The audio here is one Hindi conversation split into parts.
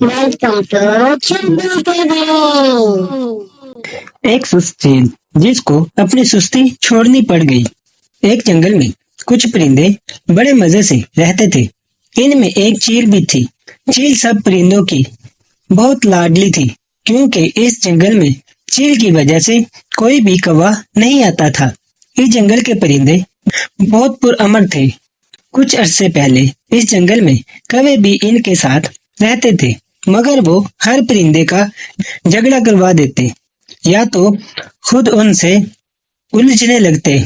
Welcome to Chunnu TV. एक सुस्त चील जिसको अपनी सुस्ती छोड़नी पड़ गई। एक जंगल में कुछ परिंदे बड़े मजे से रहते थे। इनमें एक चील भी थी। चील सब परिंदों की बहुत लाडली थी, क्योंकि इस जंगल में चील की वजह से कोई भी कौवा नहीं आता था। इस जंगल के परिंदे बहुत पुरअमन थे। कुछ अरसे पहले इस जंगल में कौवे भी इनके साथ रहते थे, मगर वो हर परिंदे का झगड़ा करवा देते या तो खुद उनसे उलझने लगते।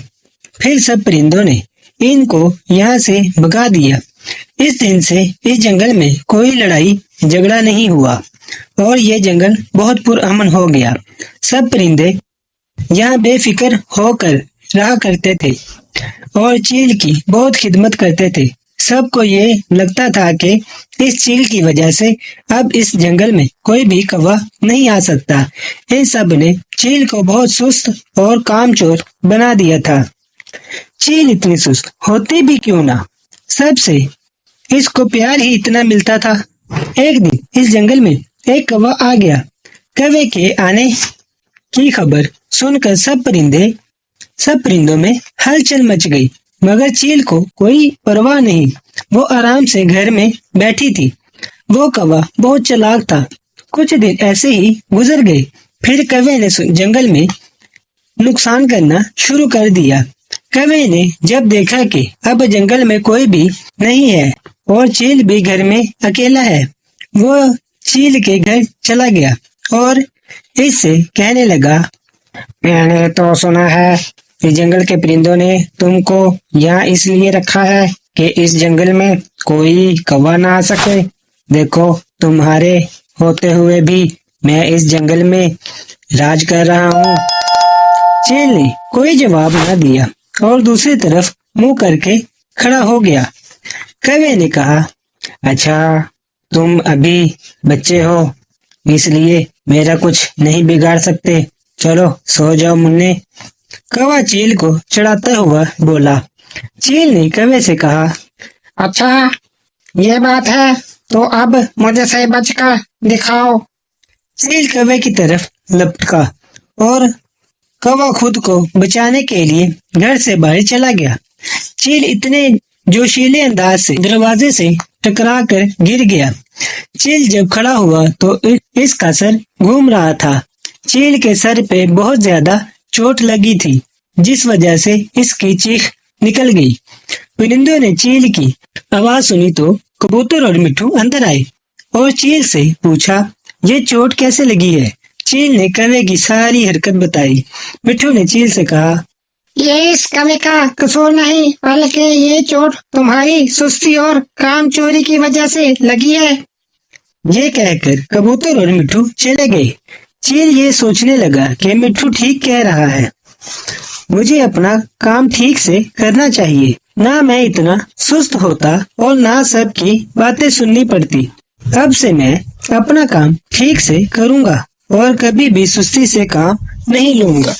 फिर सब परिंदों ने इनको यहाँ से भगा दिया। इस दिन से इस जंगल में कोई लड़ाई झगड़ा नहीं हुआ और ये जंगल बहुत पुरअमन हो गया। सब परिंदे यहाँ बेफिक्र होकर रहा करते थे और चील की बहुत खिदमत करते थे। सबको ये लगता था कि इस चील की वजह से अब इस जंगल में कोई भी कौवा नहीं आ सकता। इन सब ने चील को बहुत सुस्त और कामचोर बना दिया था। चील इतनी सुस्त होती भी क्यों ना, सबसे इसको प्यार ही इतना मिलता था। एक दिन इस जंगल में एक कौवा आ गया। कौवे के आने की खबर सुनकर सब परिंदों में हलचल मच गई, मगर चील को कोई परवाह नहीं। वो आराम से घर में बैठी थी। वो कौवा बहुत चालाक था। कुछ दिन ऐसे ही गुजर गए। फिर कौवे ने जंगल में नुकसान करना शुरू कर दिया। कौवे ने जब देखा कि अब जंगल में कोई भी नहीं है और चील भी घर में अकेला है, वो चील के घर चला गया और इससे कहने लगा, मैंने तो सुना है इस जंगल के परिंदों ने तुमको यहाँ इसलिए रखा है कि इस जंगल में कोई कौवा ना आ सके। देखो, तुम्हारे होते हुए भी मैं इस जंगल में राज कर रहा हूँ। चील ने कोई जवाब न दिया और दूसरी तरफ मुंह करके खड़ा हो गया। कौवे ने कहा, अच्छा, तुम अभी बच्चे हो, इसलिए मेरा कुछ नहीं बिगाड़ सकते। चलो सो जाओ मुन्ने। कौवा चील को चढ़ाता हुआ बोला। चील ने कौवे से कहा, अच्छा ये बात है तो अब मुझे से बचकर दिखाओ। चील कौवे की तरफ लपका और कौवा खुद को बचाने के लिए घर से बाहर चला गया। चील इतने जोशीले अंदाज से दरवाजे से टकरा कर गिर गया। चील जब खड़ा हुआ तो इसका सर घूम रहा था। चील के सर पे बहुत ज्यादा चोट लगी थी, जिस वजह से इसकी चीख निकल गई। परिंदों ने चील की आवाज सुनी तो कबूतर और मिट्ठू अंदर आए और चील से पूछा, ये चोट कैसे लगी है? चील ने कौवे की सारी हरकत बताई। मिट्ठू ने चील से कहा, ये इस कौवे का कसूर नहीं, बल्कि ये चोट तुम्हारी सुस्ती और काम चोरी की वजह से लगी है। ये कहकर कबूतर और मिट्ठू चले गए। चील ये सोचने लगा कि मिट्ठू ठीक कह रहा है, मुझे अपना काम ठीक से करना चाहिए। ना मैं इतना सुस्त होता और ना सबकी बातें सुननी पड़ती। अब से मैं अपना काम ठीक से करूँगा और कभी भी सुस्ती से काम नहीं लूँगा।